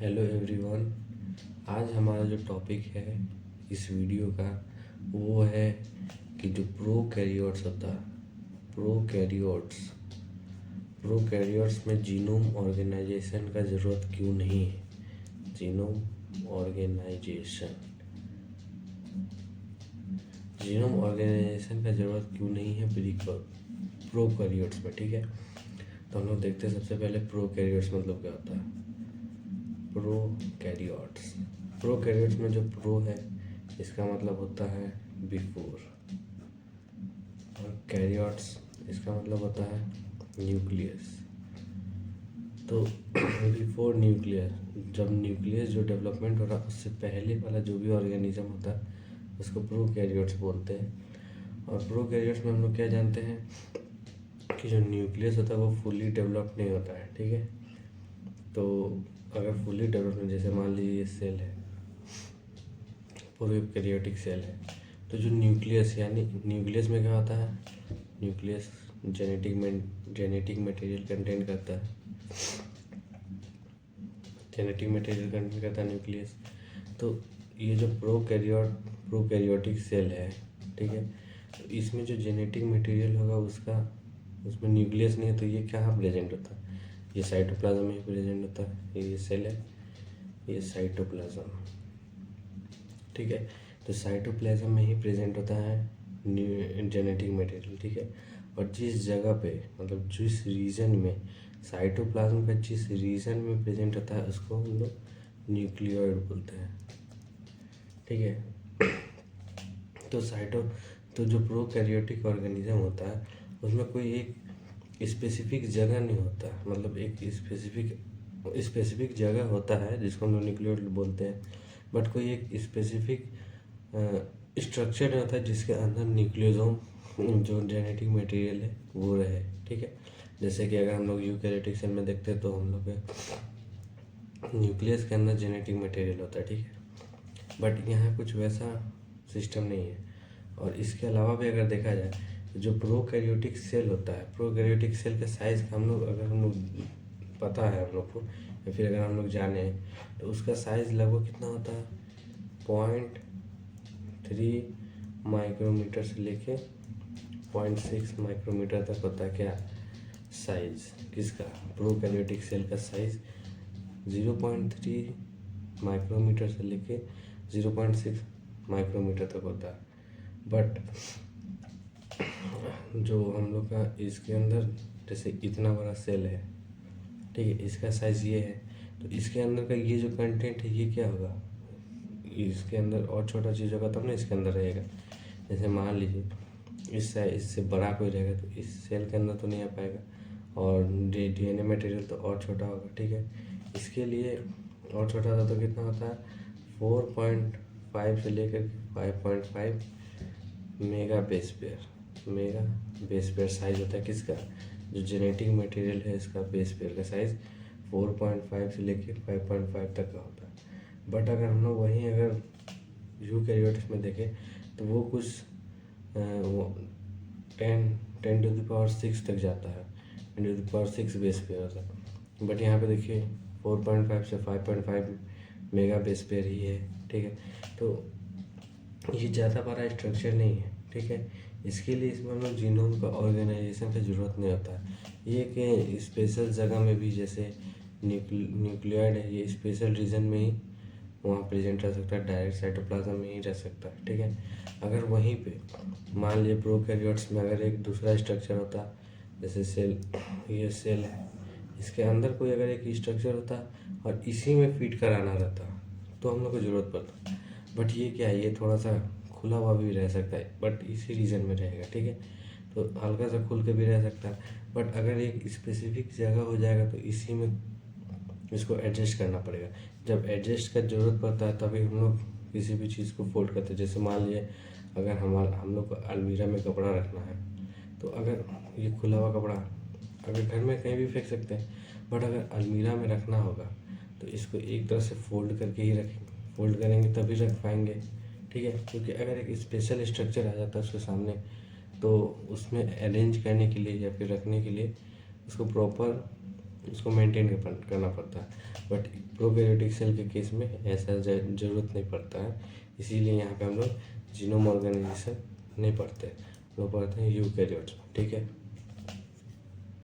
Hello everyone. आज हमारा जो टॉपिक है इस वीडियो का वो है कि जो प्रोकैरियोट्स होता है, प्रोकैरियोट्स में जीनोम ऑर्गेनाइजेशन का ज़रूरत क्यों नहीं है। जीनोम ऑर्गेनाइजेशन का ज़रूरत क्यों नहीं है प्रोकैरियोट्स में। ठीक है, तो हम लोग देखते हैं सबसे पहले प्रोकैरियोट्स मतलब क्या होता है। प्रोकैरियोट्स में जो प्रो है इसका मतलब होता है बिफोर, और कैरियोट्स इसका मतलब होता है न्यूक्लियस। तो बिफोर न्यूक्लियस, जब न्यूक्लियस जो डेवलपमेंट हो रहा है उससे पहले वाला जो भी ऑर्गेनिज्म होता है उसको प्रोकैरियोट्स बोलते हैं। और प्रोकैरियोट्स में हम लोग क्या जानते हैं कि जो न्यूक्लियस होता है वो फुली डेवलप नहीं होता है। ठीक है, तो अगर फुली डेवलपमेंट, जैसे मान लीजिए ये सेल है, प्रोकैरियोटिक सेल है, तो जो न्यूक्लियस यानी न्यूक्लियस में क्या होता है, न्यूक्लियस जेनेटिक मटेरियल कंटेन करता है, न्यूक्लियस। तो ये जो प्रोकैरियोटिक सेल है, ठीक है, तो इसमें जो जेनेटिक मटेरियल होगा उसमें न्यूक्लियस नहीं है, तो ये कहाँ प्रेजेंट होता है, ये साइटोप्लाज्म में ही प्रेजेंट होता है। ये सेल है, ये साइटोप्लाज्म, ठीक है, तो साइटोप्लाज्म में ही प्रेजेंट होता है जेनेटिक मटेरियल। ठीक है, और जिस जगह पे मतलब जिस रीजन में साइटोप्लाज्म का जिस रीजन में प्रेजेंट होता है उसको हम लोग न्यूक्लियोइड बोलते हैं। ठीक है, तो जो प्रोकैरियोटिक ऑर्गेनिज्म होता है उसमें कोई एक स्पेसिफिक जगह नहीं होता, मतलब एक स्पेसिफिक जगह होता है जिसको हम लोग न्यूक्लियोइड बोलते हैं, बट कोई एक स्पेसिफिक स्ट्रक्चर नहीं होता जिसके अंदर न्यूक्लियोसोम जो जेनेटिक मटेरियल है वो रहे। ठीक है, जैसे कि अगर हम लोग यूकैरियोटिक सेल में देखते हैं तो हम लोग न्यूक्लियस के अंदर जेनेटिक मटेरियल होता है। ठीक है, बट यहाँ कुछ वैसा सिस्टम नहीं है। और इसके अलावा भी अगर देखा जाए तो जो प्रोकैरियोटिक सेल होता है, प्रोकैरियोटिक सेल का साइज़ हम लोग पता है हम लोग को, या फिर अगर हम लोग जाने तो उसका साइज़ लगभग कितना होता है, 0.3 माइक्रोमीटर से लेके 0.6 माइक्रोमीटर तक होता है। क्या साइज़ किसका, प्रोकैरियोटिक सेल का साइज़ 0.3 माइक्रोमीटर से लेके 0.6 माइक्रोमीटर तक होता है। बट जो हम लोग का इसके अंदर जैसे इतना बड़ा सेल है, ठीक है, इसका साइज़ ये है, तो इसके अंदर का ये जो कंटेंट है ये क्या होगा, इसके अंदर और छोटा चीज़ होगा तब ना इसके अंदर रहेगा। जैसे मान लीजिए इससे बड़ा कोई रहेगा तो इस सेल के अंदर तो नहीं आ पाएगा, और डीएनए मटेरियल तो और छोटा होगा। ठीक है, इसके लिए और छोटा था तो कितना होता है, 4.5 से लेकर 5.5 मेगा बेस पेयर साइज होता है किसका, जो जेनेटिक मटेरियल है इसका बेस पेयर का साइज़ 4.5 से लेकर 5.5 तक का होता है। बट अगर हम लोग वहीं अगर यूकैरियोट्स में देखें तो वो कुछ 10⁻6 तक जाता है, 10⁻6 बेस पेयर होता है। बट यहाँ पे देखिए 4.5 से 5.5 मेगा बेस पेयर ही है। ठीक है, तो ये ज़्यादा बड़ा स्ट्रक्चर नहीं है। ठीक है, इसके लिए इसमें हम लोग जीनोम का ऑर्गेनाइजेशन की ज़रूरत नहीं होता है। ये कि स्पेशल जगह में भी, जैसे न्यूक्लियोइड है, ये स्पेशल रीजन में ही वहाँ प्रेजेंट रह सकता है, डायरेक्ट साइटोप्लाज्म में ही रह सकता है। ठीक है, अगर वहीं पे मान लीजिए प्रोकैरियोट्स में अगर एक दूसरा स्ट्रक्चर होता, जैसे ये सेल है, इसके अंदर कोई अगर एक स्ट्रक्चर होता और इसी में फिट कराना रहता तो हम लोग को ज़रूरत पड़ता। बट ये क्या है, ये थोड़ा सा खुला हुआ भी रह सकता है, बट इसी रीजन में रहेगा। ठीक है, तो हल्का सा खुल के भी रह सकता है, बट अगर एक स्पेसिफिक जगह हो जाएगा तो इसी में इसको एडजस्ट करना पड़ेगा। जब एडजस्ट का ज़रूरत पड़ता है तभी हम लोग किसी भी चीज़ को फोल्ड करते हैं। जैसे मान लिए अगर हम लोग को अलमीरा में कपड़ा रखना है, तो अगर ये खुला हुआ कपड़ा अगर घर में कहीं भी फेंक सकते हैं, बट अगर अलमीरा में रखना होगा तो इसको एक तरह से फोल्ड करके ही रखेंगे, फोल्ड करेंगे तभी रख पाएंगे। ठीक है, क्योंकि अगर एक स्पेशल स्ट्रक्चर आ जाता है उसके सामने तो उसमें अरेंज करने के लिए या फिर रखने के लिए उसको प्रॉपर उसको मेंटेन करना पड़ता है। बट प्रोकैरियोटिक सेल के केस में ऐसा ज़रूरत नहीं पड़ता है, इसीलिए यहाँ पे हम लोग जीनोम ऑर्गेनाइजेशन नहीं पढ़ते, हम लोग पढ़ते हैं यूकैरियोट्स, ठीक है।